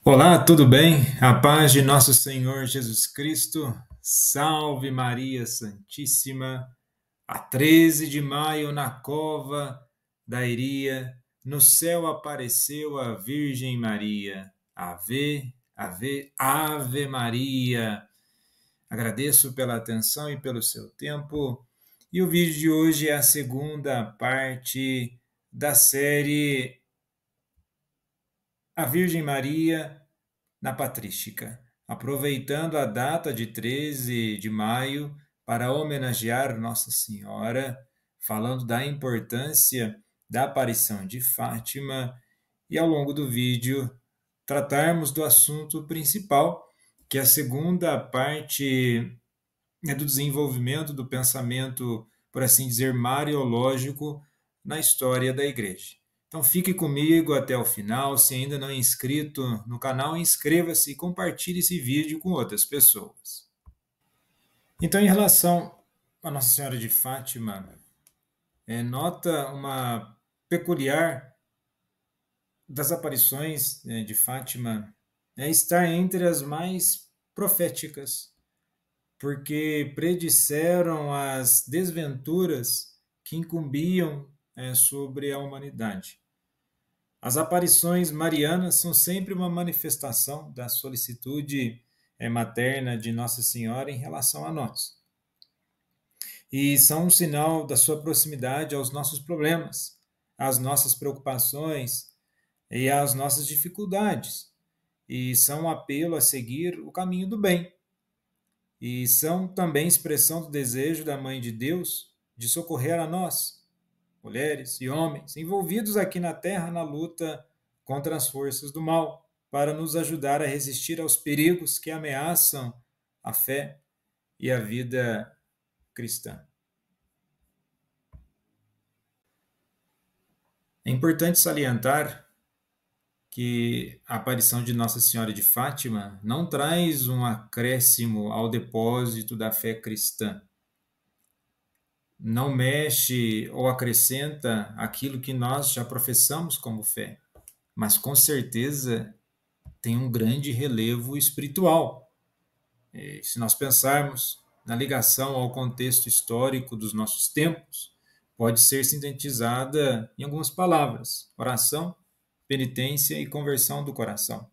Olá, tudo bem? A paz de nosso Senhor Jesus Cristo. Salve Maria Santíssima. A 13 de maio, na cova da Iria, no céu apareceu a Virgem Maria. Ave, ave, ave Maria. Agradeço pela atenção e pelo seu tempo. E o vídeo de hoje é a segunda parte da série A Virgem Maria na Patrística, aproveitando a data de 13 de maio para homenagear Nossa Senhora, falando da importância da aparição de Fátima e ao longo do vídeo tratarmos do assunto principal, que é a segunda parte do desenvolvimento do pensamento, por assim dizer, mariológico na história da Igreja. Então fique comigo até o final. Se ainda não é inscrito no canal, inscreva-se e compartilhe esse vídeo com outras pessoas. Então, em relação a Nossa Senhora de Fátima, nota uma peculiar das aparições de Fátima estar entre as mais proféticas, porque predisseram as desventuras que incumbiam sobre a humanidade. As aparições marianas são sempre uma manifestação da solicitude materna de Nossa Senhora em relação a nós. E são um sinal da sua proximidade aos nossos problemas, às nossas preocupações e às nossas dificuldades. E são um apelo a seguir o caminho do bem. E são também expressão do desejo da Mãe de Deus de socorrer a nós, mulheres e homens, envolvidos aqui na Terra na luta contra as forças do mal, para nos ajudar a resistir aos perigos que ameaçam a fé e a vida cristã. É importante salientar que a aparição de Nossa Senhora de Fátima não traz um acréscimo ao depósito da fé cristã. Não mexe ou acrescenta aquilo que nós já professamos como fé, mas com certeza tem um grande relevo espiritual. Se nós pensarmos na ligação ao contexto histórico dos nossos tempos, pode ser sintetizada em algumas palavras: oração, penitência e conversão do coração.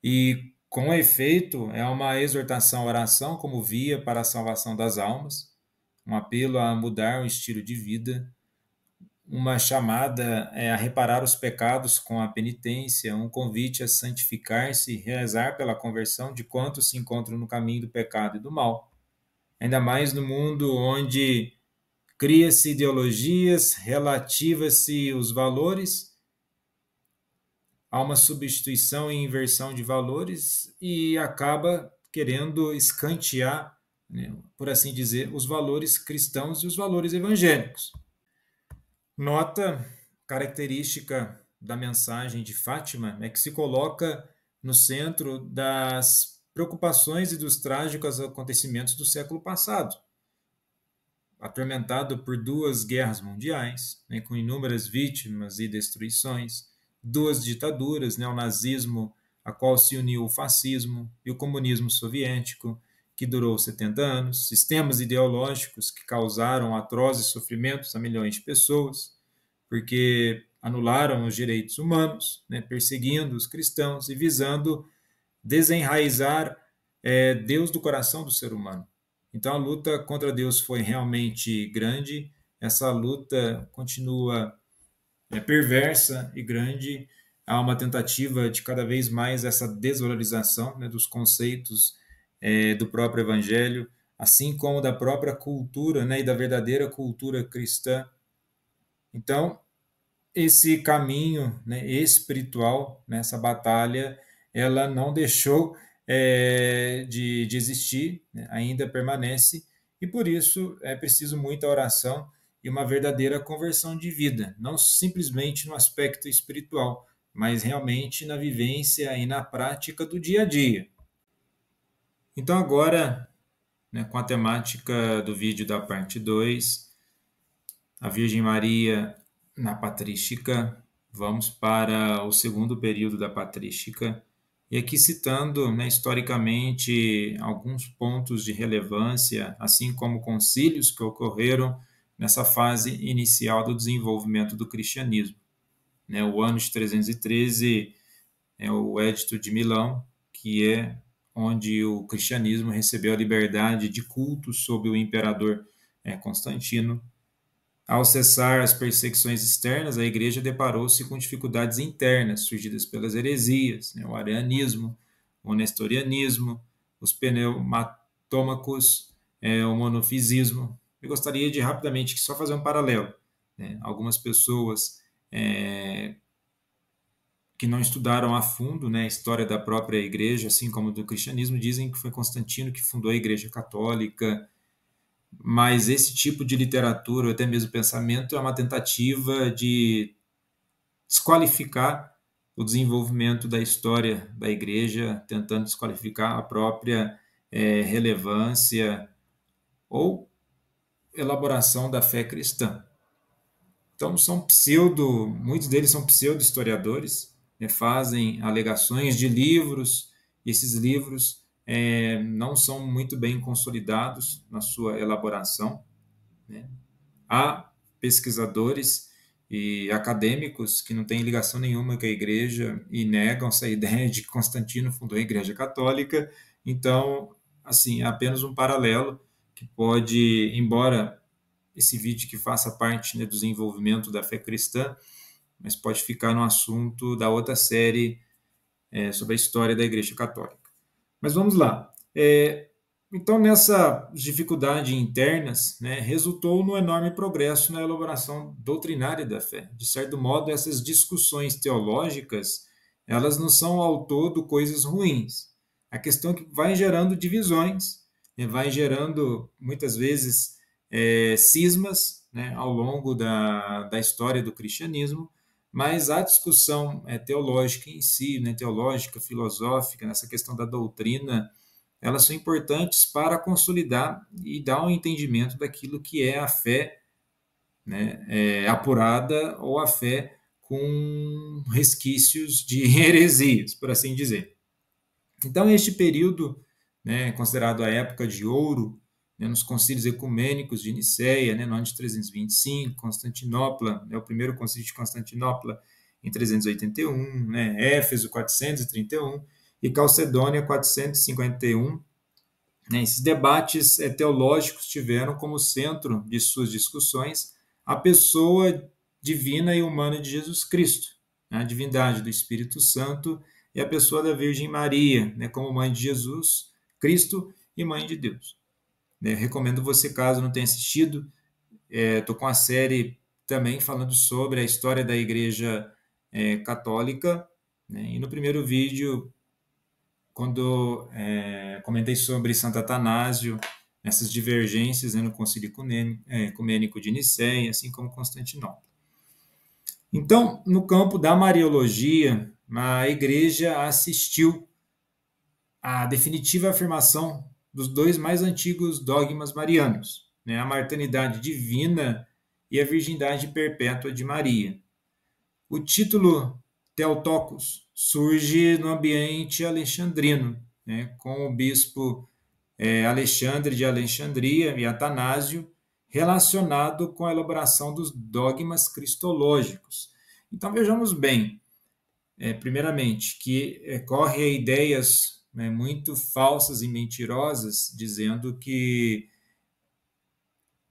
E, com efeito, é uma exortação à oração como via para a salvação das almas, um apelo a mudar o estilo de vida, uma chamada a reparar os pecados com a penitência, um convite a santificar-se e rezar pela conversão de quantos se encontram no caminho do pecado e do mal. Ainda mais no mundo onde cria-se ideologias, relativa-se os valores, há uma substituição e inversão de valores e acaba querendo escantear, por assim dizer, os valores cristãos e os valores evangélicos. Nota característica da mensagem de Fátima é que se coloca no centro das preocupações e dos trágicos acontecimentos do século passado, atormentado por 2 guerras mundiais, com inúmeras vítimas e destruições, 2 ditaduras, o nazismo, a qual se uniu o fascismo, e o comunismo soviético, que durou 70 anos, sistemas ideológicos que causaram atrozes sofrimentos a milhões de pessoas, porque anularam os direitos humanos, perseguindo os cristãos e visando desenraizar Deus do coração do ser humano. Então a luta contra Deus foi realmente grande, essa luta continua perversa e grande, há uma tentativa de cada vez mais essa desvalorização dos conceitos do próprio Evangelho, assim como da própria cultura e da verdadeira cultura cristã. Então, esse caminho, né, espiritual, nessa batalha, ela não deixou de existir, né, ainda permanece, e por isso é preciso muita oração e uma verdadeira conversão de vida, não simplesmente no aspecto espiritual, mas realmente na vivência e na prática do dia a dia. Então, agora, né, com a temática do vídeo da parte 2, a Virgem Maria na patrística, vamos para o segundo período da patrística, e aqui citando, né, historicamente alguns pontos de relevância, assim como concílios que ocorreram nessa fase inicial do desenvolvimento do cristianismo. Né, o ano de 313 é o Edito de Milão, que é onde o cristianismo recebeu a liberdade de culto sob o imperador Constantino. Ao cessar as perseguições externas, a igreja deparou-se com dificuldades internas surgidas pelas heresias, né, o arianismo, o nestorianismo, os pneumatômacos, o monofisismo. Eu gostaria de rapidamente só fazer um paralelo. Né? Algumas pessoas que não estudaram a fundo, né, a história da própria igreja, assim como do cristianismo, dizem que foi Constantino que fundou a Igreja Católica, mas esse tipo de literatura, ou até mesmo pensamento, é uma tentativa de desqualificar o desenvolvimento da história da igreja, tentando desqualificar a própria relevância ou elaboração da fé cristã. Então, muitos deles são pseudo-historiadores, né, fazem alegações de livros, e esses livros não são muito bem consolidados na sua elaboração. Né? Há pesquisadores e acadêmicos que não têm ligação nenhuma com a igreja e negam essa ideia de que Constantino fundou a Igreja Católica. Então, assim, é apenas um paralelo que pode, embora esse vídeo que faça parte, né, do desenvolvimento da fé cristã, mas pode ficar no assunto da outra série sobre a história da Igreja Católica. Mas vamos lá. Então, nessas dificuldades internas, né, resultou no enorme progresso na elaboração doutrinária da fé. De certo modo, essas discussões teológicas, elas não são ao todo coisas ruins. A questão é que vai gerando divisões, né, vai gerando, muitas vezes, cismas, né, ao longo da história do cristianismo, mas a discussão teológica em si, né, teológica, filosófica, nessa questão da doutrina, elas são importantes para consolidar e dar um entendimento daquilo que é a fé, né, apurada ou a fé com resquícios de heresias, por assim dizer. Então, este período, né, considerado a época de ouro, né, nos concílios ecumênicos de Nicéia, né, no ano de 325, Constantinopla, né, o primeiro concílio de Constantinopla em 381, né, Éfeso 431 e Calcedônia 451. Né, esses debates teológicos tiveram como centro de suas discussões a pessoa divina e humana de Jesus Cristo, né, a divindade do Espírito Santo e a pessoa da Virgem Maria, né, como mãe de Jesus, Cristo e mãe de Deus. Né, recomendo você, caso não tenha assistido, estou com a série também falando sobre a história da Igreja Católica, né, e no primeiro vídeo, quando comentei sobre Santo Atanásio, essas divergências, né, no Concílio Ecumênico de Nicéia, assim como Constantinopla. Então, no campo da Mariologia, a Igreja assistiu à definitiva afirmação dos dois mais antigos dogmas marianos, né, a maternidade divina e a virgindade perpétua de Maria. O título Theotokos surge no ambiente alexandrino, né, com o bispo Alexandre de Alexandria e Atanásio, relacionado com a elaboração dos dogmas cristológicos. Então vejamos bem, primeiramente, que corre a ideias muito falsas e mentirosas, dizendo que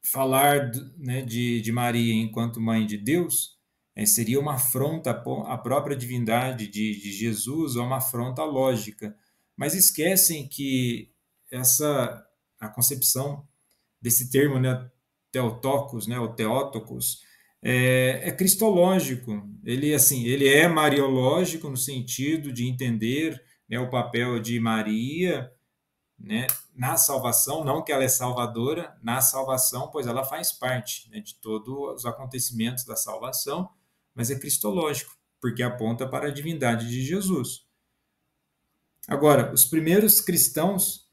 falar né, de Maria enquanto mãe de Deus seria uma afronta à própria divindade de Jesus, ou uma afronta lógica. Mas esquecem que a concepção desse termo, né, Theotokos, né, ou Theotokos, é cristológico. Ele, assim, ele é mariológico no sentido de entender, né, o papel de Maria, né, na salvação, não que ela é salvadora, na salvação, pois ela faz parte, né, de todos os acontecimentos da salvação, mas é cristológico, porque aponta para a divindade de Jesus. Agora, os primeiros cristãos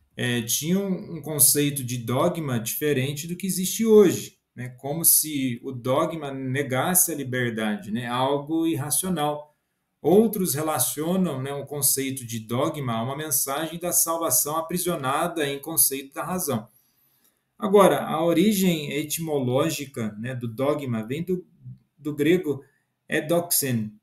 tinham um conceito de dogma diferente do que existe hoje, né? Como se o dogma negasse a liberdade, né? Algo irracional. Outros relacionam, né, o conceito de dogma a uma mensagem da salvação aprisionada em conceito da razão. Agora, a origem etimológica, né, do dogma vem do grego edoxen,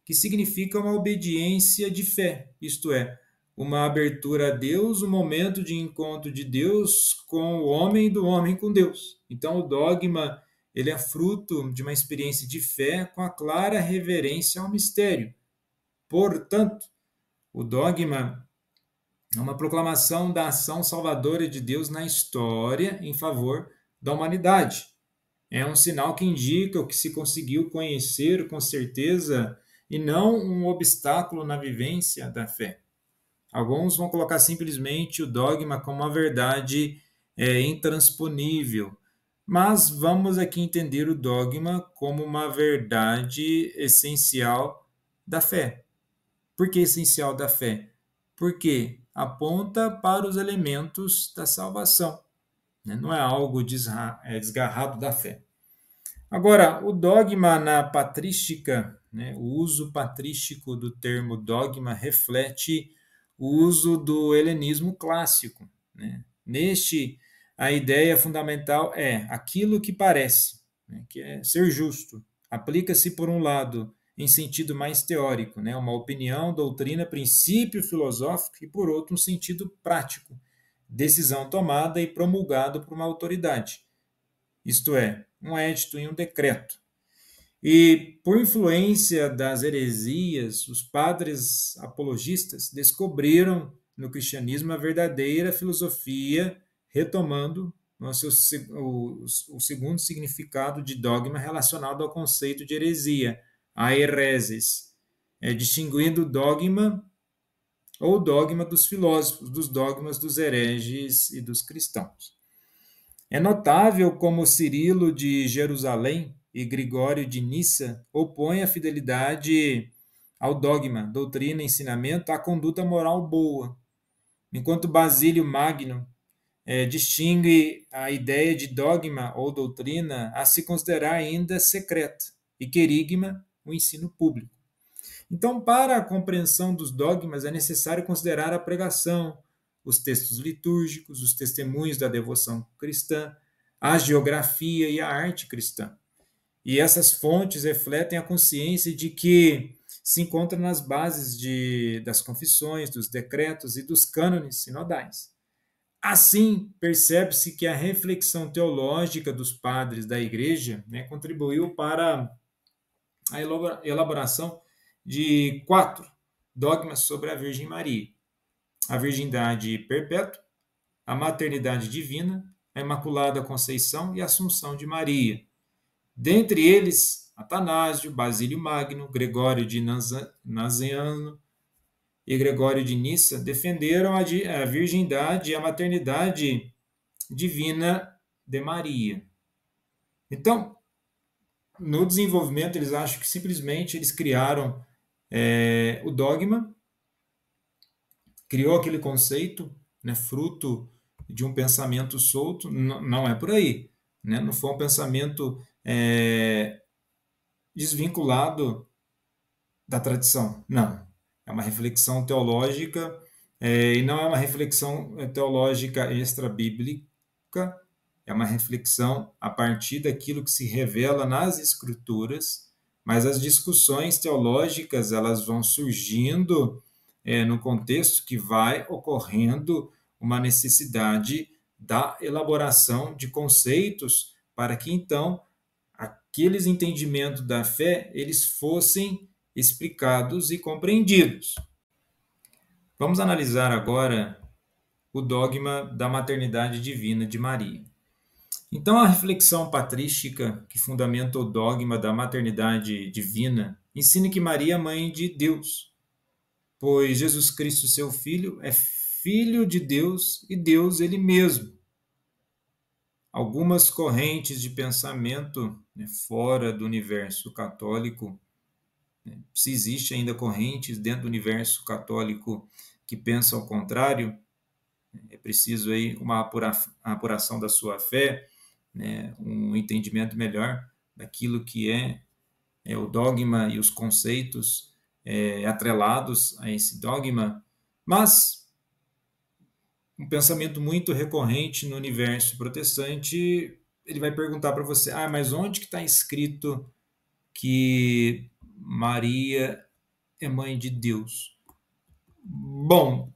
que significa uma obediência de fé, isto é, uma abertura a Deus, um momento de encontro de Deus com o homem e do homem com Deus. Então, o dogma ele é fruto de uma experiência de fé com a clara reverência ao mistério. Portanto, o dogma é uma proclamação da ação salvadora de Deus na história em favor da humanidade. É um sinal que indica o que se conseguiu conhecer com certeza e não um obstáculo na vivência da fé. Alguns vão colocar simplesmente o dogma como uma verdade intransponível, mas vamos aqui entender o dogma como uma verdade essencial da fé. Por que essencial da fé? Porque aponta para os elementos da salvação, né? Não é algo desgarrado da fé. Agora, o dogma na patrística, né, o uso patrístico do termo dogma reflete o uso do helenismo clássico, né? Neste, a ideia fundamental é aquilo que parece, né, que é ser justo. Aplica-se, por um lado, em sentido mais teórico, né, uma opinião, doutrina, princípio filosófico, e, por outro, um sentido prático, decisão tomada e promulgada por uma autoridade, isto é, um edito e um decreto. E, por influência das heresias, os padres apologistas descobriram no cristianismo a verdadeira filosofia, retomando o segundo significado de dogma relacionado ao conceito de heresia, a hereses, distinguindo o dogma ou dogma dos filósofos dos dogmas dos hereges e dos cristãos. É notável como Cirilo de Jerusalém e Gregório de Nissa opõem a fidelidade ao dogma, doutrina, ensinamento, à conduta moral boa, enquanto Basílio Magno distingue a ideia de dogma ou doutrina a se considerar ainda secreta e querigma o ensino público. Então, para a compreensão dos dogmas, é necessário considerar a pregação, os textos litúrgicos, os testemunhos da devoção cristã, a geografia e a arte cristã. E essas fontes refletem a consciência de que se encontra nas bases das confissões, dos decretos e dos cânones sinodais. Assim, percebe-se que a reflexão teológica dos padres da Igreja, né, contribuiu para a elaboração de 4 dogmas sobre a Virgem Maria: a virgindade perpétua, a maternidade divina, a Imaculada Conceição e a Assunção de Maria. Dentre eles, Atanásio, Basílio Magno, Gregório de Nazianzo e Gregório de Nissa defenderam a virgindade e a maternidade divina de Maria. Então, no desenvolvimento, eles acham que simplesmente eles criaram o dogma, criou aquele conceito, né, fruto de um pensamento solto. Não é por aí, né? Não foi um pensamento desvinculado da tradição, não. É uma reflexão teológica e não é uma reflexão teológica extra-bíblica, é uma reflexão a partir daquilo que se revela nas Escrituras, mas as discussões teológicas elas vão surgindo no contexto que vai ocorrendo uma necessidade da elaboração de conceitos para que, então, aqueles entendimentos da fé eles fossem explicados e compreendidos. Vamos analisar agora o dogma da maternidade divina de Maria. Então, a reflexão patrística que fundamenta o dogma da maternidade divina ensina que Maria é mãe de Deus, pois Jesus Cristo, seu Filho, é Filho de Deus e Deus ele mesmo. Algumas correntes de pensamento, né, fora do universo católico, né, se existe ainda correntes dentro do universo católico que pensam ao contrário, é preciso aí uma apuração da sua fé, né, um entendimento melhor daquilo que é o dogma e os conceitos atrelados a esse dogma, mas um pensamento muito recorrente no universo protestante, ele vai perguntar para você, mas onde que está escrito que Maria é mãe de Deus? Bom,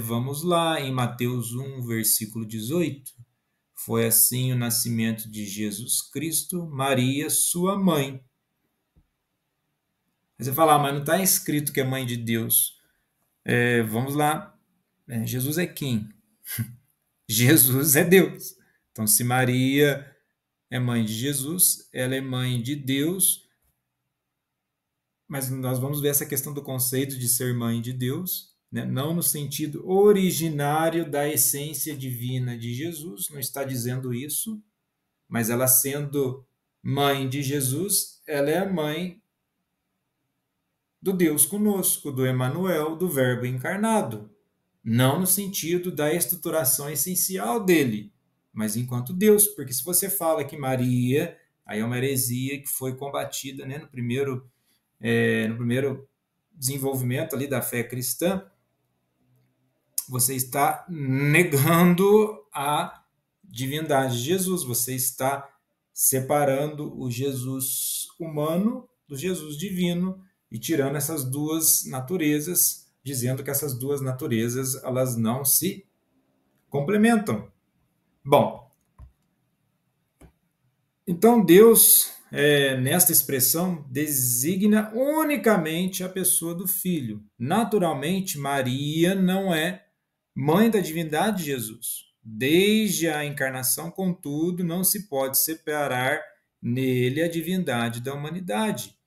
vamos lá, em Mateus 1, versículo 18, foi assim o nascimento de Jesus Cristo, Maria, sua mãe. Aí você fala, mas não está escrito que é mãe de Deus. Vamos lá, Jesus é quem? Jesus é Deus. Então, se Maria é mãe de Jesus, ela é mãe de Deus, mas nós vamos ver essa questão do conceito de ser mãe de Deus, né? Não no sentido originário da essência divina de Jesus, não está dizendo isso, mas ela sendo mãe de Jesus, ela é a mãe do Deus conosco, do Emanuel, do Verbo encarnado. Não no sentido da estruturação essencial dele, mas enquanto Deus, porque se você fala que Maria, aí é uma heresia que foi combatida, né, no primeiro desenvolvimento ali da fé cristã, você está negando a divindade de Jesus, você está separando o Jesus humano do Jesus divino e tirando essas duas naturezas, dizendo que essas duas naturezas elas não se complementam. Bom, então Deus, nesta expressão, designa unicamente a pessoa do Filho. Naturalmente, Maria não é mãe da divindade de Jesus. Desde a encarnação, contudo, não se pode separar nele a divindade da humanidade.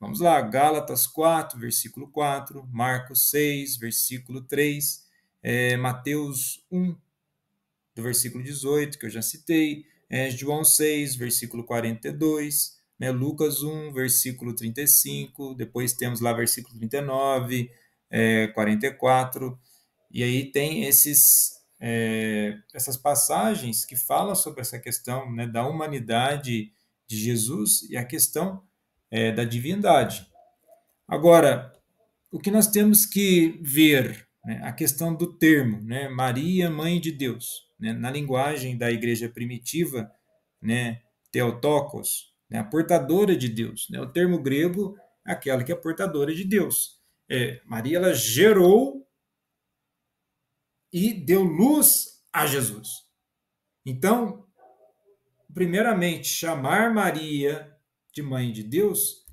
Vamos lá, Gálatas 4, versículo 4, Marcos 6, versículo 3, Mateus 1, do versículo 18, que eu já citei, João 6, versículo 42, né, Lucas 1, versículo 35, depois temos lá versículo 39, 44, e aí tem essas passagens que falam sobre essa questão, né, da humanidade de Jesus e a questão da divindade. Agora, o que nós temos que ver, né, a questão do termo, né, Maria, mãe de Deus, né, na linguagem da igreja primitiva, né, Theotokos, né, a portadora de Deus, né, o termo grego é aquela que é portadora de Deus. Maria, ela gerou e deu luz a Jesus. Então, primeiramente, chamar Maria de mãe de Deus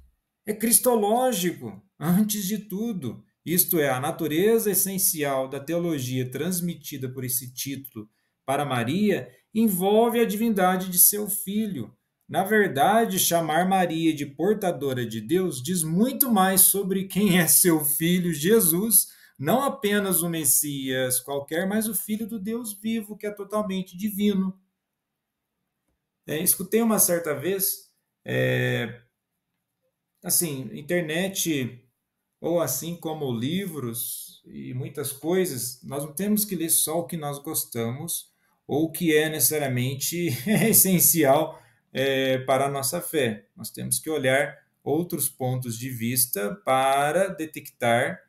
é cristológico, antes de tudo. Isto é, a natureza essencial da teologia transmitida por esse título para Maria envolve a divindade de seu filho. Na verdade, chamar Maria de portadora de Deus diz muito mais sobre quem é seu filho, Jesus, não apenas o Messias qualquer, mas o filho do Deus vivo, que é totalmente divino. Escutei uma certa vez, assim, internet, ou assim como livros e muitas coisas, nós não temos que ler só o que nós gostamos ou o que é necessariamente essencial para a nossa fé. Nós temos que olhar outros pontos de vista para detectar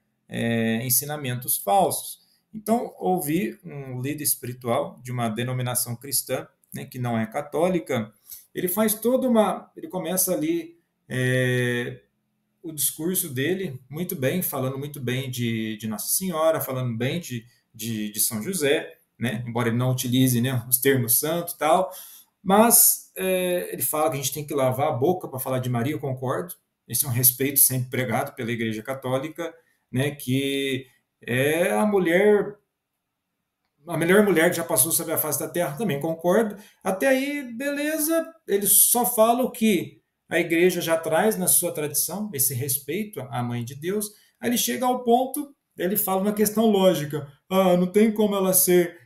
ensinamentos falsos. Então, ouvi um líder espiritual de uma denominação cristã, né, que não é católica, ele faz ele começa ali o discurso dele muito bem, falando muito bem de Nossa Senhora, falando bem de São José, né? Embora ele não utilize, né, os termos santo e tal, mas ele fala que a gente tem que lavar a boca para falar de Maria, eu concordo. Esse é um respeito sempre pregado pela Igreja Católica, né, que é a mulher a melhor mulher que já passou sobre a face da terra, também concordo. Até aí, beleza, eles só falam que a igreja já traz na sua tradição esse respeito à mãe de Deus. Aí ele chega ao ponto, ele fala uma questão lógica. Ah, não tem como ela ser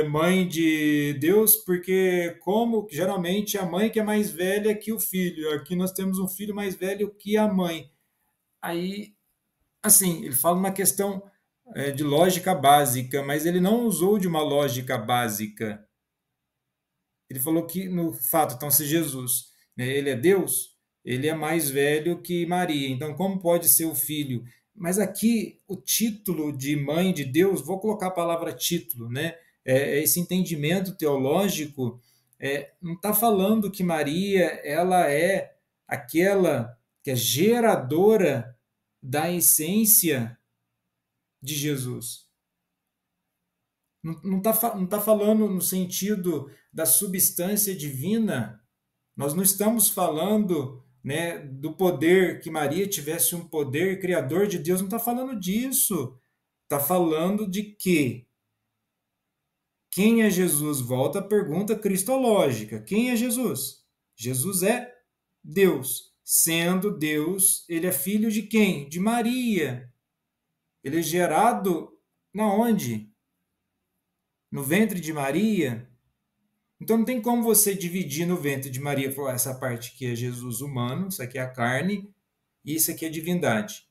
mãe de Deus, porque como geralmente a mãe que é mais velha que o filho. Aqui nós temos um filho mais velho que a mãe. Aí, assim, ele fala uma questão de lógica básica, mas ele não usou de uma lógica básica. Ele falou que, no fato, então, se Jesus, né, ele é Deus, ele é mais velho que Maria. Então, como pode ser o filho? Mas aqui, o título de mãe de Deus, vou colocar a palavra título, né? Esse entendimento teológico não está falando que Maria ela é aquela que é geradora da essência de Jesus. Não está não tá falando no sentido da substância divina. Nós não estamos falando, né, do poder, que Maria tivesse um poder criador de Deus. Não está falando disso. Está falando de que quem é Jesus? Volta à pergunta cristológica. Quem é Jesus? Jesus é Deus. Sendo Deus, ele é filho de quem? De Maria. Ele é gerado na onde? No ventre de Maria. Então não tem como você dividir no ventre de Maria, essa parte que é Jesus humano, isso aqui é a carne, e isso aqui é a divindade.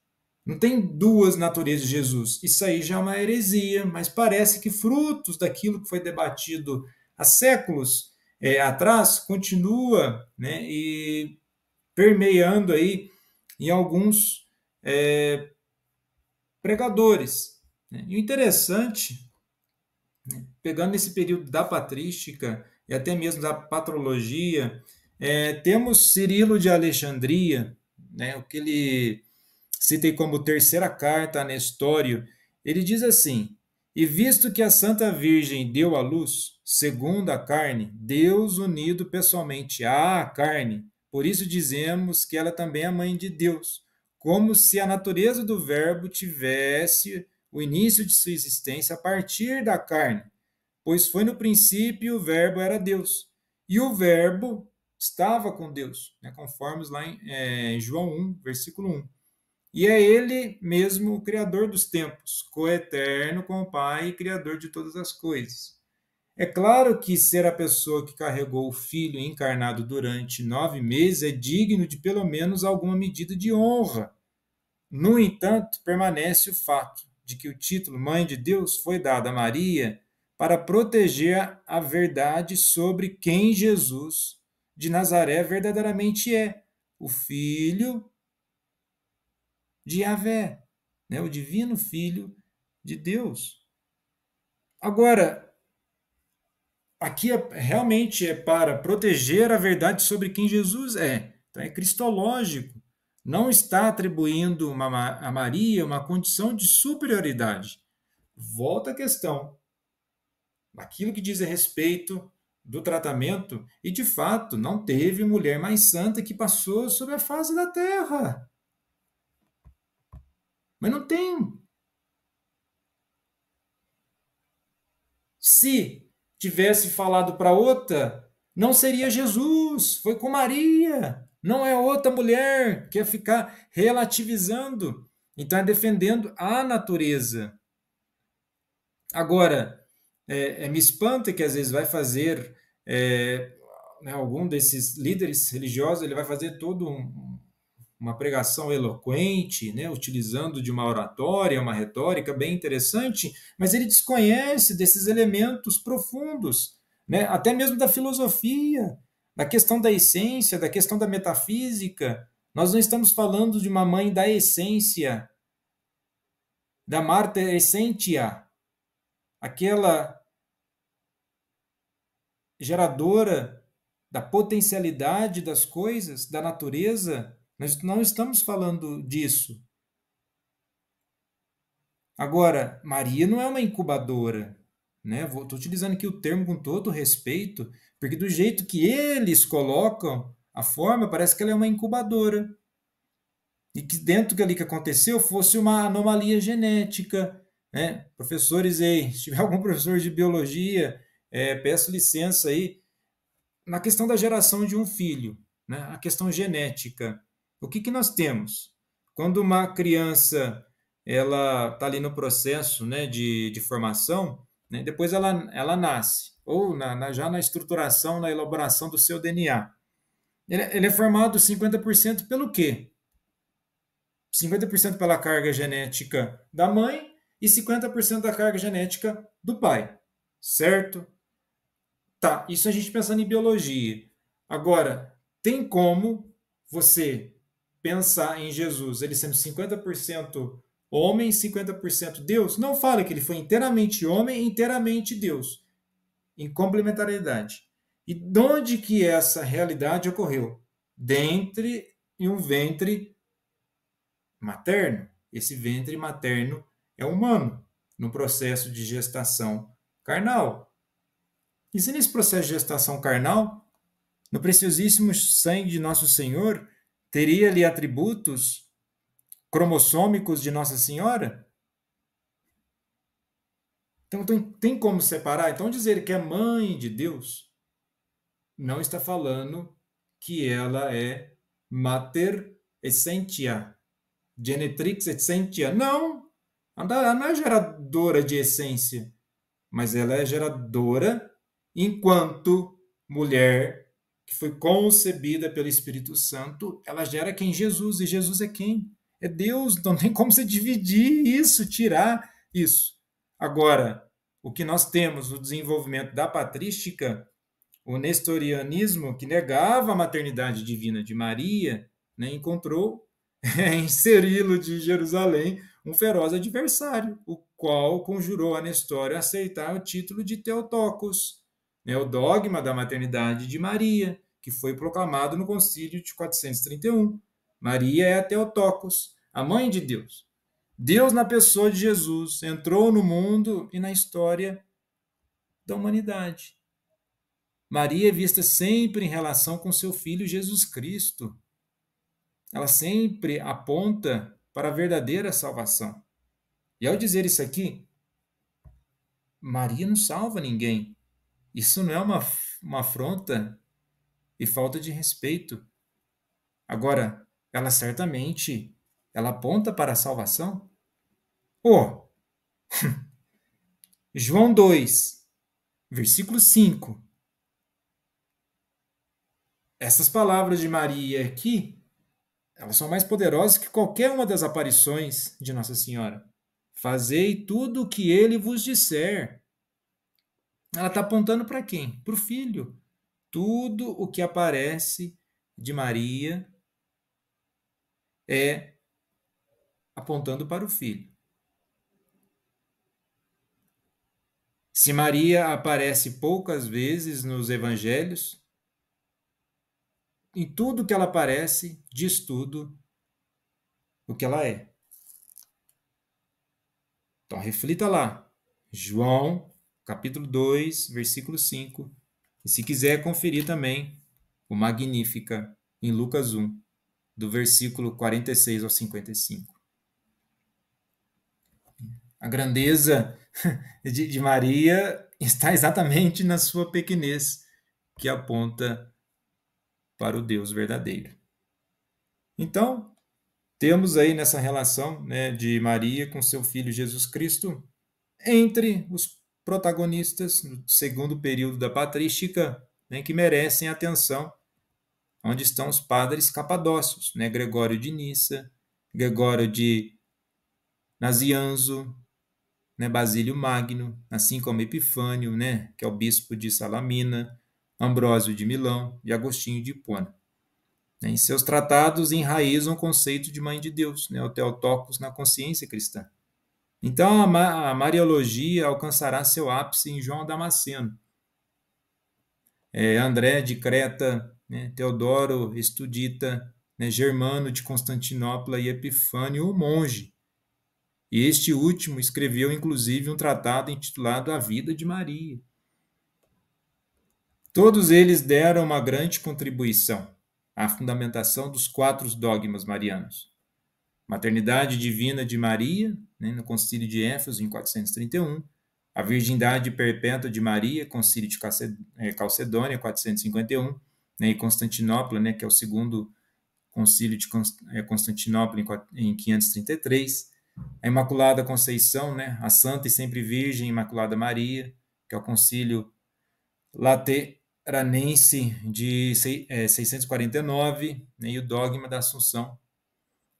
Não tem duas naturezas de Jesus. Isso aí já é uma heresia, mas parece que frutos daquilo que foi debatido há séculos atrás continua, né, e permeando aí em alguns pregadores. Né? E o interessante, pegando esse período da patrística e até mesmo da patrologia, temos Cirilo de Alexandria, né, o que ele cita como terceira carta a Nestório. Ele diz assim: e visto que a Santa Virgem deu à luz, segundo a carne, Deus unido pessoalmente à carne, por isso dizemos que ela também é a mãe de Deus, como se a natureza do Verbo tivesse o início de sua existência a partir da carne, pois foi no princípio o Verbo era Deus, e o Verbo estava com Deus, né, conforme lá em João 1, versículo 1. E é ele mesmo o Criador dos tempos, coeterno com o Pai e Criador de todas as coisas. É claro que ser a pessoa que carregou o Filho encarnado durante 9 meses é digno de pelo menos alguma medida de honra. No entanto, permanece o fato de que o título Mãe de Deus foi dado a Maria para proteger a verdade sobre quem Jesus de Nazaré verdadeiramente é, o Filho de Yahvé, né? O divino Filho de Deus. Agora, aqui realmente é para proteger a verdade sobre quem Jesus é. Então é cristológico. Não está atribuindo a Maria uma condição de superioridade. Volta à questão. Aquilo que diz a respeito do tratamento, e de fato não teve mulher mais santa que passou sobre a face da terra. Mas não tem. Se tivesse falado para outra, não seria Jesus, foi com Maria. Não é outra mulher que ia ficar relativizando. Então é defendendo a natureza. Agora, me espanta que às vezes vai fazer, né, algum desses líderes religiosos, ele vai fazer todo uma pregação eloquente, né, utilizando de uma oratória, uma retórica bem interessante, mas ele desconhece desses elementos profundos, né, até mesmo da filosofia, da questão da essência, da questão da metafísica. Nós não estamos falando de uma mãe da essência, da Mater Essentia, aquela geradora da potencialidade das coisas, da natureza. Nós não estamos falando disso. Agora, Maria não é uma incubadora, né? Estou utilizando aqui o termo com todo respeito, porque do jeito que eles colocam a forma, parece que ela é uma incubadora. E que dentro ali que aconteceu fosse uma anomalia genética, né? Professores aí, se tiver algum professor de biologia, peço licença aí, na questão da geração de um filho, né? A questão genética. O que que nós temos? Quando uma criança ela está ali no processo, né, de formação, né, depois ela nasce, ou já na estruturação, na elaboração do seu DNA. Ele é formado 50% pelo quê? 50% pela carga genética da mãe e 50% da carga genética do pai, certo? Tá, isso a gente pensando em biologia. Agora, tem como você pensar em Jesus, ele sendo 50% homem e 50% Deus? Não fala que ele foi inteiramente homem e inteiramente Deus, em complementariedade. E de onde que essa realidade ocorreu? Dentro de um ventre materno. Esse ventre materno é humano, no processo de gestação carnal. E se nesse processo de gestação carnal, no preciosíssimo sangue de Nosso Senhor, teria ali atributos cromossômicos de Nossa Senhora? Então tem como separar? Então dizer que é mãe de Deus não está falando que ela é mater essentia, genetrix essentia. Não, ela não é geradora de essência, mas ela é geradora enquanto mulher que foi concebida pelo Espírito Santo, ela gera quem? Jesus. E Jesus é quem? É Deus. Então não tem como você dividir isso, tirar isso. Agora, o que nós temos no desenvolvimento da patrística, o nestorianismo, que negava a maternidade divina de Maria, né, encontrou em Cirilo de Jerusalém um feroz adversário, o qual conjurou a Nestório a aceitar o título de Theotokos, né, o dogma da maternidade de Maria, que foi proclamado no Concílio de 431. Maria é a Theotokos, a mãe de Deus. Deus, na pessoa de Jesus, entrou no mundo e na história da humanidade. Maria é vista sempre em relação com seu filho Jesus Cristo. Ela sempre aponta para a verdadeira salvação. E ao dizer isso aqui, Maria não salva ninguém. Isso não é uma afronta e falta de respeito. Agora, ela certamente ela aponta para a salvação. Oh, João 2, versículo 5. Essas palavras de Maria aqui, elas são mais poderosas que qualquer uma das aparições de Nossa Senhora. Fazei tudo o que ele vos disser. Ela está apontando para quem? Para o filho. Tudo o que aparece de Maria é apontando para o filho. Se Maria aparece poucas vezes nos evangelhos, em tudo que ela aparece, diz tudo o que ela é. Então, reflita lá. João, capítulo 2, versículo 5. E se quiser conferir também o Magnífica em Lucas 1, do versículo 46 ao 55. A grandeza de Maria está exatamente na sua pequenez, que aponta para o Deus verdadeiro. Então, temos aí nessa relação, né, de Maria com seu filho Jesus Cristo, entre os protagonistas do segundo período da patrística, né, que merecem atenção, onde estão os padres capadócios, né, Gregório de Nissa, Gregório de Nazianzo, né, Basílio Magno, assim como Epifânio, né, que é o bispo de Salamina, Ambrósio de Milão e Agostinho de Hipona. Em seus tratados enraizam o conceito de mãe de Deus, né, o Theotokos na consciência cristã. Então a Mariologia alcançará seu ápice em João Damasceno, André de Creta, né, Teodoro Estudita, né, Germano de Constantinopla e Epifânio, o monge. E este último escreveu inclusive um tratado intitulado A Vida de Maria. Todos eles deram uma grande contribuição à fundamentação dos 4 dogmas marianos: maternidade divina de Maria, né, no Concílio de Éfeso, em 431, a virgindade perpétua de Maria, Concílio de Calcedônia, 451, né, e Constantinopla, né, que é o segundo Concílio de Constantinopla, em 533, a Imaculada Conceição, né, a Santa e Sempre Virgem Imaculada Maria, que é o Concílio Lateranense de 649, né, e o Dogma da Assunção,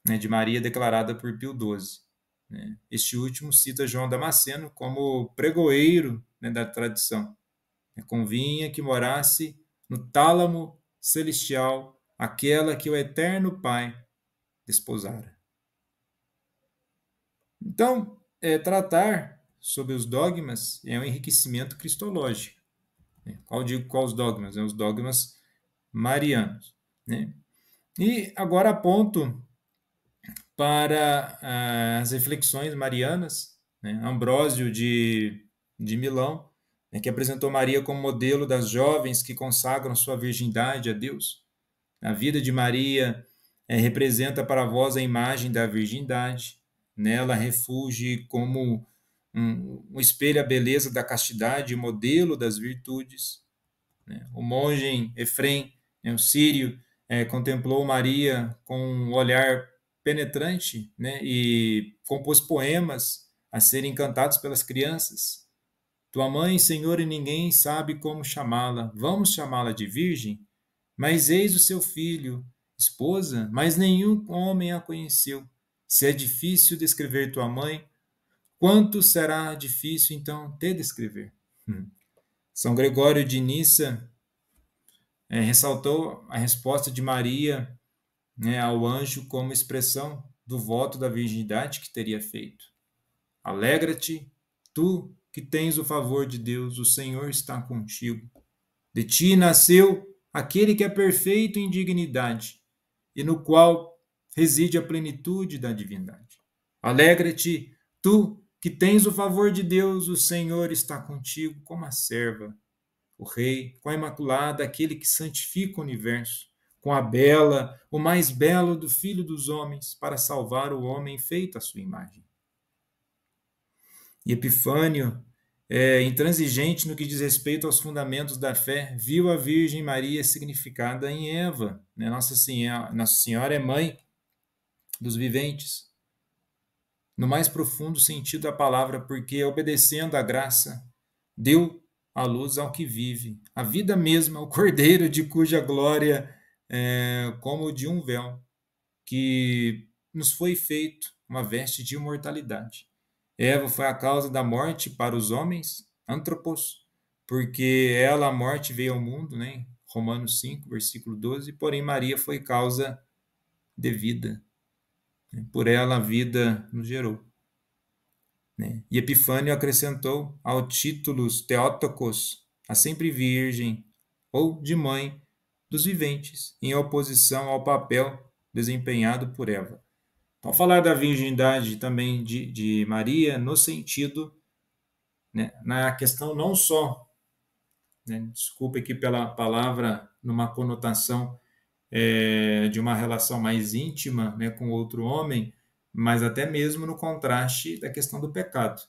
né, de Maria declarada por Pio XII. Né. Este último cita João Damasceno como pregoeiro, né, da tradição. Convinha que morasse no tálamo celestial aquela que o eterno Pai desposara. Então, tratar sobre os dogmas é um enriquecimento cristológico. Qual os dogmas? Os dogmas marianos. Né? E agora aponto para as reflexões marianas, né? Ambrósio de Milão, né, que apresentou Maria como modelo das jovens que consagram sua virgindade a Deus. A vida de Maria representa para vós a imagem da virgindade. Nela refugie como um espelho a beleza da castidade, modelo das virtudes. Né? O monge Efrem, o sírio, contemplou Maria com um olhar penetrante, né? E compôs poemas a serem cantados pelas crianças. Tua mãe, Senhor, e ninguém sabe como chamá-la. Vamos chamá-la de virgem? Mas eis o seu filho, esposa, mas nenhum homem a conheceu. Se é difícil descrever tua mãe, quanto será difícil, então, te descrever? São Gregório de Nissa ressaltou a resposta de Maria, né, ao anjo como expressão do voto da virgindade que teria feito. Alegra-te, tu que tens o favor de Deus, o Senhor está contigo. De ti nasceu aquele que é perfeito em dignidade e no qual reside a plenitude da divindade. Alegra-te, tu que tens o favor de Deus, o Senhor está contigo como a serva, o rei, com a imaculada, aquele que santifica o universo, com a bela, o mais belo do Filho dos homens, para salvar o homem feito à sua imagem. E Epifânio, intransigente no que diz respeito aos fundamentos da fé, viu a Virgem Maria significada em Eva. Né? Nossa Senhora é mãe dos viventes, no mais profundo sentido da palavra, porque, obedecendo à graça, deu a luz ao que vive, a vida mesma, o Cordeiro de cuja glória como de um véu, que nos foi feito uma veste de imortalidade. Eva foi a causa da morte para os homens, antropos, porque ela, a morte, veio ao mundo, né? Romanos 5, versículo 12, porém Maria foi causa de vida. Por ela a vida nos gerou. Né? E Epifânio acrescentou ao títulos Theotokos, a sempre virgem, ou de mãe dos viventes, em oposição ao papel desempenhado por Eva. Então, falar da virgindade também de Maria no sentido, né, na questão não só, né, desculpa aqui pela palavra, numa conotação de uma relação mais íntima, né, com outro homem, mas até mesmo no contraste da questão do pecado.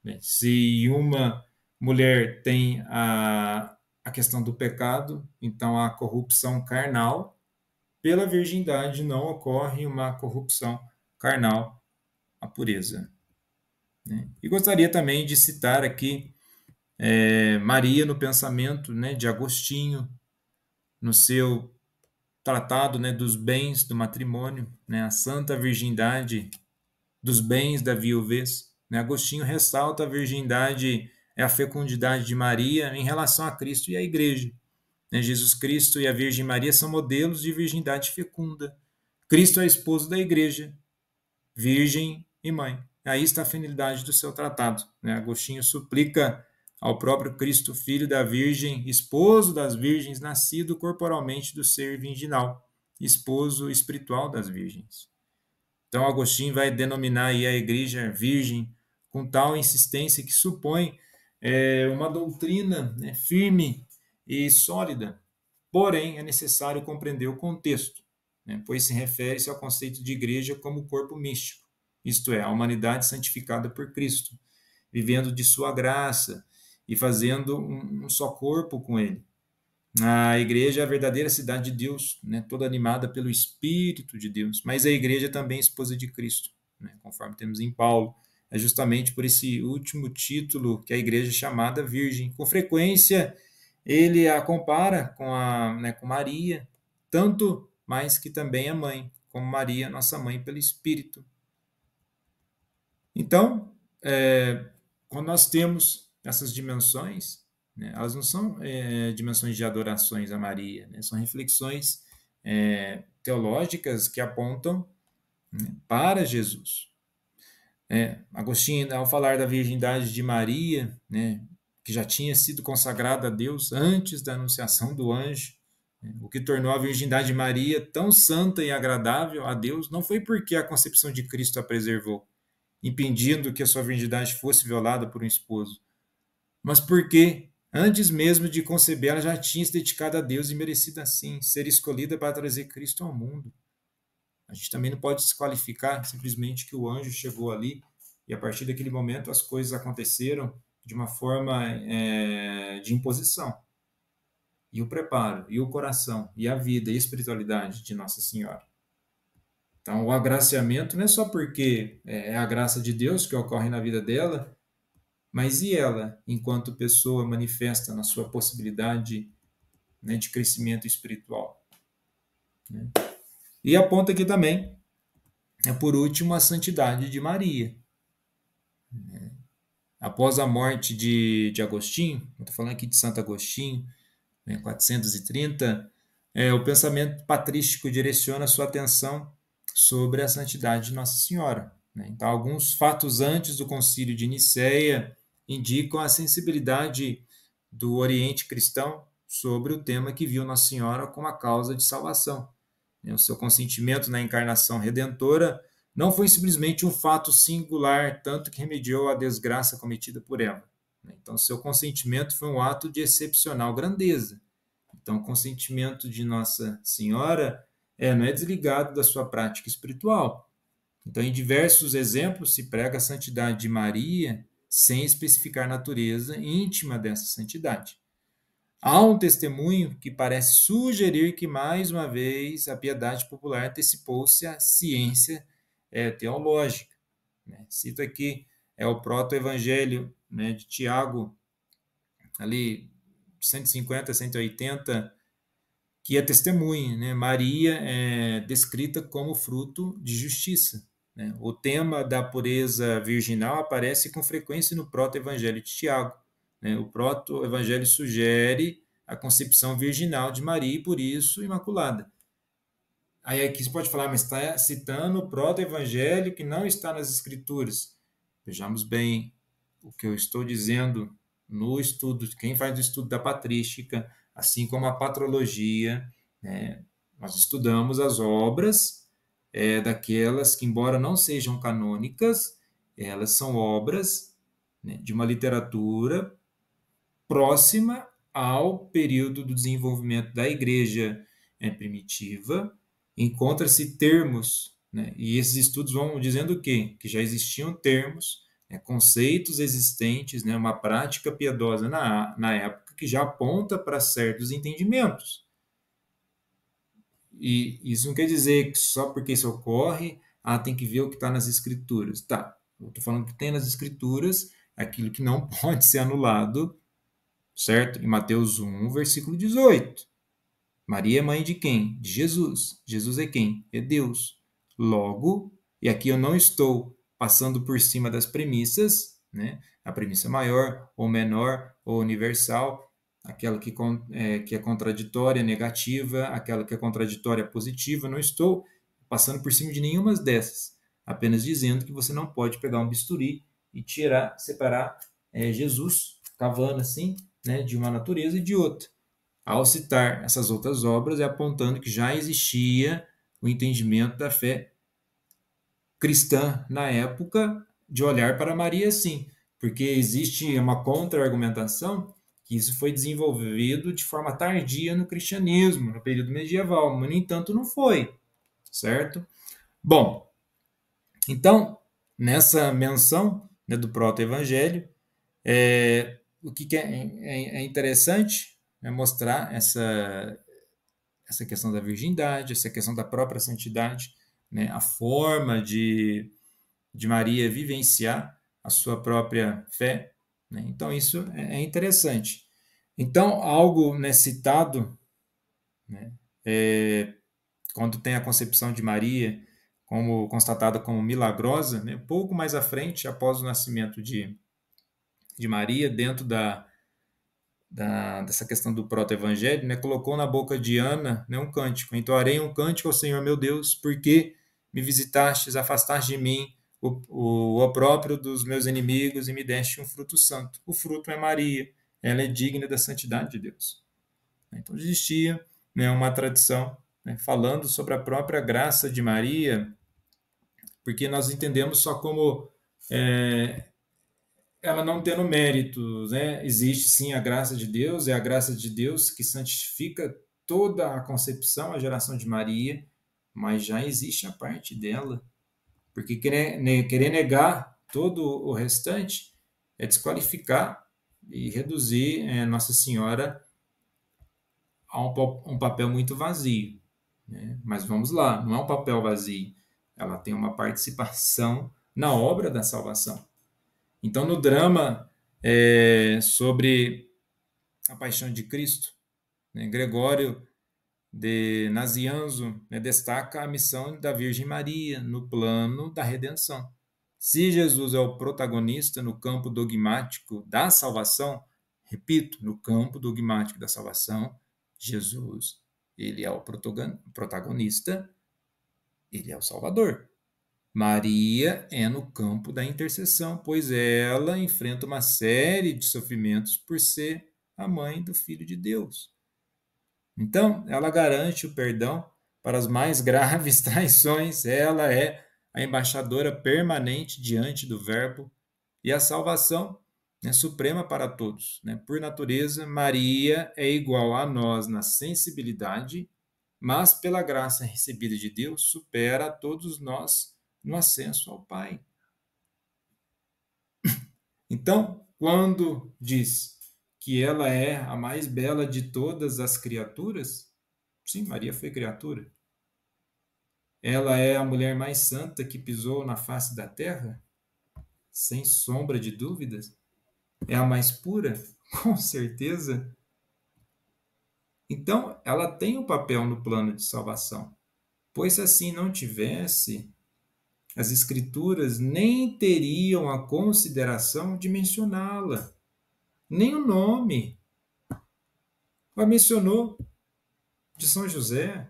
Né? Se uma mulher tem a questão do pecado, então a corrupção carnal, pela virgindade não ocorre uma corrupção carnal, a pureza. Né? E gostaria também de citar aqui Maria no pensamento, né, de Agostinho, no seu tratado, né, dos bens do matrimônio, né, a santa virgindade dos bens da viuvez. Né? Agostinho ressalta a virgindade, a fecundidade de Maria em relação a Cristo e a Igreja. Né? Jesus Cristo e a Virgem Maria são modelos de virgindade fecunda. Cristo é esposo da Igreja, virgem e mãe. Aí está a finalidade do seu tratado. Né? Agostinho suplica ao próprio Cristo, filho da Virgem, esposo das virgens, nascido corporalmente do ser virginal, esposo espiritual das virgens. Então, Agostinho vai denominar aí a Igreja virgem com tal insistência que supõe uma doutrina, né, firme e sólida. Porém, é necessário compreender o contexto, né, pois se refere-se ao conceito de igreja como corpo místico. isto é, a humanidade santificada por Cristo, vivendo de sua graça e fazendo um só corpo com ele. A igreja é a verdadeira cidade de Deus, né, toda animada pelo Espírito de Deus, mas a igreja também é esposa de Cristo, né, conforme temos em Paulo. É justamente por esse último título que a igreja é chamada virgem. Com frequência, ele a compara com Maria, tanto mais que também é mãe, como Maria, nossa mãe pelo Espírito. Então, quando nós temos essas dimensões, né, elas não são dimensões de adorações a Maria, né, são reflexões teológicas que apontam, né, para Jesus. Agostinho, ao falar da virgindade de Maria, né, que já tinha sido consagrada a Deus antes da anunciação do anjo, né, o que tornou a virgindade de Maria tão santa e agradável a Deus não foi porque a concepção de Cristo a preservou, impedindo que a sua virgindade fosse violada por um esposo, mas porque, antes mesmo de conceber, ela já tinha se dedicado a Deus e merecido assim ser escolhida para trazer Cristo ao mundo. A gente também não pode desqualificar simplesmente que o anjo chegou ali e a partir daquele momento as coisas aconteceram de uma forma de imposição. E o preparo, e o coração, e a vida, e a espiritualidade de Nossa Senhora. Então, o agraciamento não é só porque é a graça de Deus que ocorre na vida dela, mas e ela, enquanto pessoa, manifesta na sua possibilidade, né, de crescimento espiritual. Né? E aponta aqui também, por último, a santidade de Maria. Após a morte de Agostinho, estou falando aqui de Santo Agostinho, 430, o pensamento patrístico direciona sua atenção sobre a santidade de Nossa Senhora. Né? Então, alguns fatos antes do concílio de Nicéia indicam a sensibilidade do Oriente cristão sobre o tema que viu Nossa Senhora como a causa de salvação. O seu consentimento na encarnação redentora não foi simplesmente um fato singular, tanto que remediou a desgraça cometida por ela. Então, seu consentimento foi um ato de excepcional grandeza. Então, o consentimento de Nossa Senhora não é desligado da sua prática espiritual. Então, em diversos exemplos, se prega a santidade de Maria sem especificar a natureza íntima dessa santidade. Há um testemunho que parece sugerir que, mais uma vez, a piedade popular antecipou-se à ciência teológica. Né? Cito aqui o proto-evangelho, né, de Tiago, ali 150, 180, que é testemunha. Né? Maria é descrita como fruto de justiça. Né? O tema da pureza virginal aparece com frequência no proto-evangelho de Tiago. Né? O proto-evangelho sugere a concepção virginal de Maria e, por isso, imaculada. Aí aqui você pode falar, mas está citando o proto-evangelho que não está nas Escrituras. Vejamos bem o que eu estou dizendo no estudo, quem faz o estudo da patrística, assim como a patrologia, né? Nós estudamos as obras daquelas que, embora não sejam canônicas, elas são obras, né, de uma literatura próxima ao período do desenvolvimento da igreja primitiva. Encontra-se termos, né, e esses estudos vão dizendo o quê? Que já existiam termos, conceitos existentes, né, uma prática piedosa na época que já aponta para certos entendimentos. E isso não quer dizer que só porque isso ocorre, tem que ver o que está nas Escrituras. Tá, eu estou falando que tem nas Escrituras aquilo que não pode ser anulado, certo? Em Mateus 1, versículo 18. Maria é mãe de quem? De Jesus. Jesus é quem? É Deus. Logo, e aqui eu não estou passando por cima das premissas, né? A premissa maior ou menor ou universal, aquela que é contraditória, negativa, aquela que é contraditória, positiva. Não estou passando por cima de nenhuma dessas, apenas dizendo que você não pode pegar um bisturi e separar Jesus, cavando assim, né, de uma natureza e de outra. Ao citar essas outras obras, é apontando que já existia o entendimento da fé cristã na época de olhar para Maria assim, porque existe uma contra-argumentação que isso foi desenvolvido de forma tardia no cristianismo, no período medieval, mas, no entanto, não foi, certo? Bom, então, nessa menção, né, do proto-evangelho, o que é interessante é mostrar essa questão da virgindade, essa questão da própria santidade, né, a forma de Maria vivenciar a sua própria fé, né? Então, isso é interessante. Então, algo, né, citado, né, quando tem a concepção de Maria, como constatada como milagrosa, né, pouco mais à frente, após o nascimento de Maria, dentro dessa questão do proto-evangelho, né, colocou na boca de Ana, né, um cântico. Entoarei um cântico ao Senhor meu Deus, porque me visitastes, afastaste de mim o opróprio dos meus inimigos e me deste um fruto santo. O fruto é Maria, ela é digna da santidade de Deus. Então existia, né, uma tradição, né, falando sobre a própria graça de Maria, porque nós entendemos só como ela não tendo méritos, né? Existe sim a graça de Deus, é a graça de Deus que santifica toda a concepção, a geração de Maria, mas já existe a parte dela, porque querer negar todo o restante é desqualificar e reduzir Nossa Senhora a um papel muito vazio, né? Mas vamos lá, não é um papel vazio, ela tem uma participação na obra da salvação. Então, no drama sobre a paixão de Cristo, né, Gregório de Nazianzo, né, destaca a missão da Virgem Maria no plano da redenção. Se Jesus é o protagonista no campo dogmático da salvação, repito, no campo dogmático da salvação, Jesus, ele é o protagonista, ele é o Salvador. Maria é no campo da intercessão, pois ela enfrenta uma série de sofrimentos por ser a mãe do Filho de Deus. Então, ela garante o perdão para as mais graves traições, ela é a embaixadora permanente diante do Verbo e a salvação, né, suprema para todos. Né? Por natureza, Maria é igual a nós na sensibilidade, mas pela graça recebida de Deus, supera a todos nós no ascenso ao Pai. Então, quando diz que ela é a mais bela de todas as criaturas, sim, Maria foi criatura. Ela é a mulher mais santa que pisou na face da terra? Sem sombra de dúvidas. É a mais pura? Com certeza. Então, ela tem um papel no plano de salvação. Pois se assim não tivesse, as Escrituras nem teriam a consideração de mencioná-la, nem o nome. Ela mencionou de São José.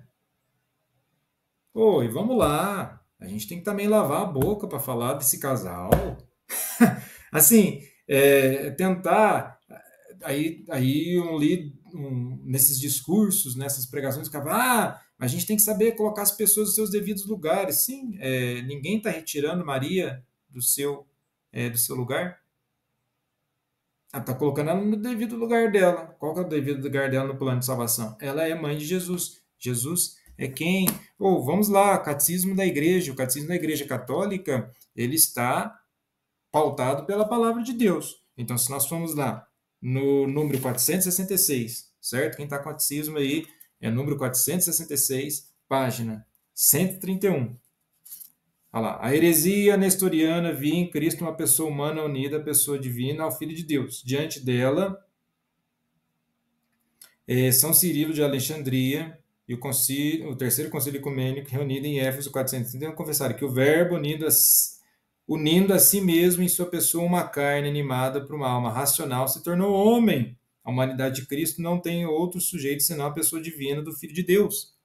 Oi, vamos lá. A gente tem que também lavar a boca para falar desse casal. Assim, tentar. Aí nesses discursos, nessas pregações, ficava, a gente tem que saber colocar as pessoas nos seus devidos lugares. Sim, ninguém está retirando Maria do seu lugar. Está colocando ela no devido lugar dela. Qual que é o devido lugar dela no plano de salvação? Ela é mãe de Jesus. Jesus é quem? Vamos lá, catecismo da igreja. O catecismo da igreja católica, ele está pautado pela palavra de Deus. Então, se nós formos lá no número 466, certo? Quem está com catecismo aí é número 466, página 131. Olha lá, a heresia nestoriana via em Cristo uma pessoa humana unida à pessoa divina, ao Filho de Deus. Diante dela, São Cirilo de Alexandria e o terceiro concílio ecumênico, reunido em Éfeso 431, confessaram que o Verbo unindo a si mesmo em sua pessoa uma carne animada por uma alma racional, se tornou homem. A humanidade de Cristo não tem outro sujeito senão a pessoa divina do Filho de Deus.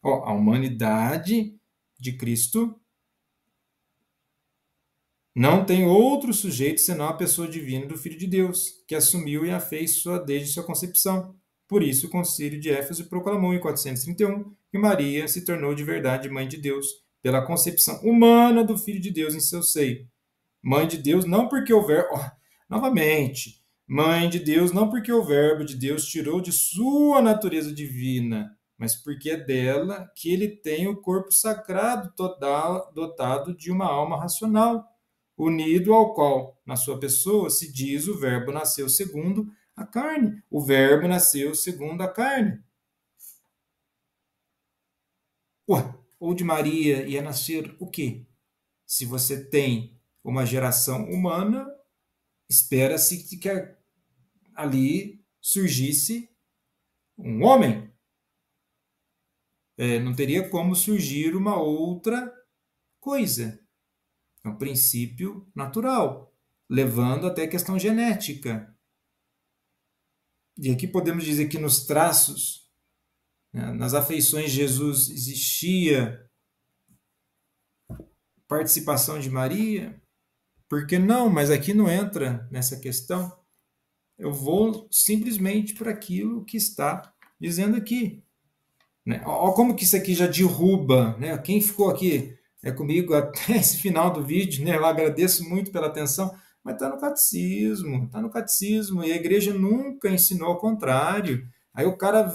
A humanidade de Cristo não tem outro sujeito senão a pessoa divina do Filho de Deus, que assumiu e a fez desde sua concepção. Por isso, o concílio de Éfeso proclamou em 431 que Maria se tornou de verdade mãe de Deus, pela concepção humana do Filho de Deus em seu seio. Mãe de Deus não porque o Verbo... Novamente, mãe de Deus não porque o Verbo de Deus tirou de sua natureza divina mas porque é dela que ele tem o corpo sagrado total, dotado de uma alma racional, unido ao qual, na sua pessoa, se diz o Verbo nasceu segundo a carne. O Verbo nasceu segundo a carne. Ué, ou de Maria ia nascer o quê? Se você tem uma geração humana, espera-se que ali surgisse um homem. Não teria como surgir uma outra coisa. É um princípio natural, levando até a questão genética. E aqui podemos dizer que nos traços, né, nas afeições de Jesus, existia participação de Maria? Por que não? Mas aqui não entra nessa questão. Eu vou simplesmente por aquilo que está dizendo aqui. Né? Olha como que isso aqui já derruba. Né? Quem ficou aqui comigo até esse final do vídeo, né? Eu agradeço muito pela atenção, mas está no catecismo, e a igreja nunca ensinou ao contrário. Aí o cara,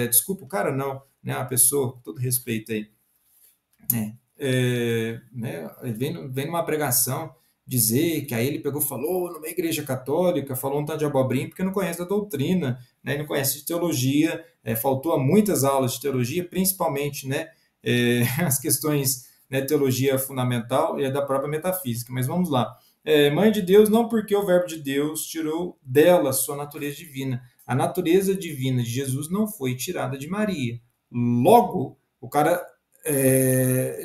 desculpa, o cara não, né? A pessoa, com todo respeito aí, né? Vem numa pregação dizer que aí ele pegou, falou numa igreja católica, falou um tanto de abobrinha porque não conhece a doutrina, né? Não conhece de teologia, faltou a muitas aulas de teologia, principalmente, né? As questões, né, teologia fundamental e da própria metafísica. Mas vamos lá. Mãe de Deus, não porque o Verbo de Deus tirou dela sua natureza divina. A natureza divina de Jesus não foi tirada de Maria. Logo, o cara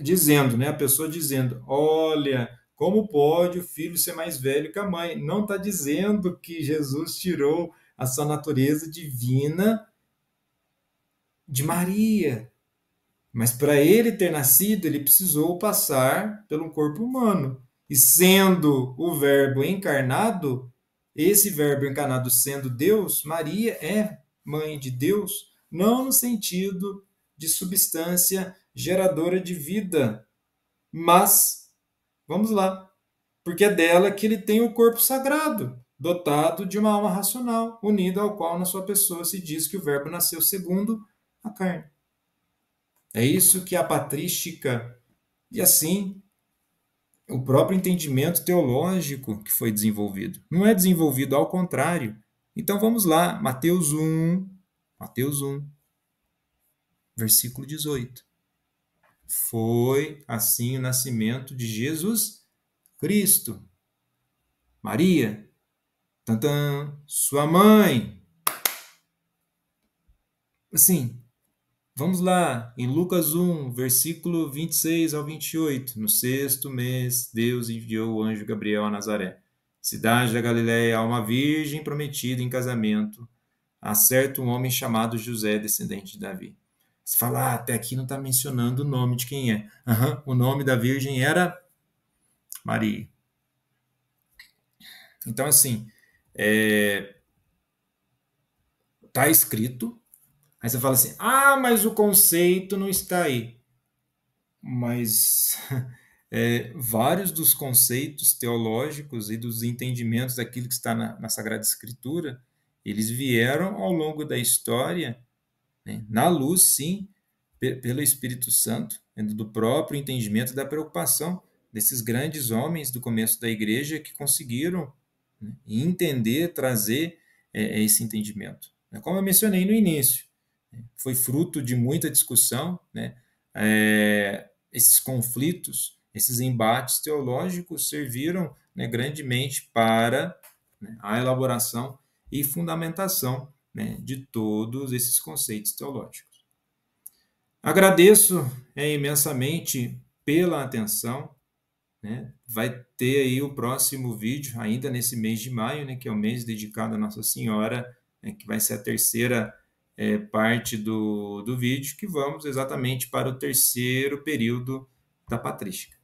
dizendo, né, a pessoa dizendo, olha, como pode o filho ser mais velho que a mãe? Não está dizendo que Jesus tirou a sua natureza divina de Maria. Mas para ele ter nascido, ele precisou passar pelo corpo humano. E sendo o Verbo encarnado, esse Verbo encarnado sendo Deus, Maria é mãe de Deus, não no sentido de substância geradora de vida, mas, vamos lá, porque é dela que ele tem o corpo sagrado, dotado de uma alma racional, unido ao qual na sua pessoa se diz que o Verbo nasceu segundo a carne. É isso que a patrística, e assim, o próprio entendimento teológico que foi desenvolvido. Não é desenvolvido ao contrário. Então vamos lá, Mateus 1, versículo 18. Foi assim o nascimento de Jesus Cristo. Maria, tantã, sua mãe. Assim, vamos lá, em Lucas 1, versículo 26 ao 28. No sexto mês, Deus enviou o anjo Gabriel a Nazaré, cidade da Galiléia, a uma virgem prometida em casamento, a certo um homem chamado José, descendente de Davi. Você fala, até aqui não está mencionando o nome de quem é. O nome da virgem era Maria. Então, assim, está escrito. Aí você fala assim, mas o conceito não está aí. Mas vários dos conceitos teológicos e dos entendimentos daquilo que está na Sagrada Escritura, eles vieram ao longo da história, né, na luz, sim, pelo Espírito Santo, do próprio entendimento da preocupação desses grandes homens do começo da igreja que conseguiram, né, entender, trazer esse entendimento. Como eu mencionei no início, foi fruto de muita discussão, né? Esses conflitos, esses embates teológicos serviram, né, grandemente para, né, a elaboração e fundamentação, né, de todos esses conceitos teológicos. Agradeço imensamente pela atenção, né? Vai ter aí o próximo vídeo, ainda nesse mês de maio, né, que é o mês dedicado a Nossa Senhora, né, que vai ser a terceira parte do vídeo, que vamos exatamente para o terceiro período da patrística.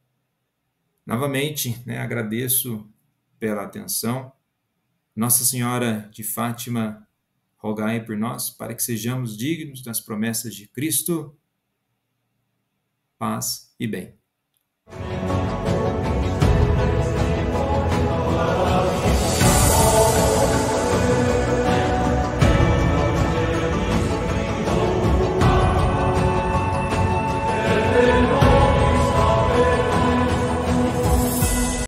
Novamente, né, agradeço pela atenção. Nossa Senhora de Fátima, rogai por nós, para que sejamos dignos das promessas de Cristo. Paz e bem.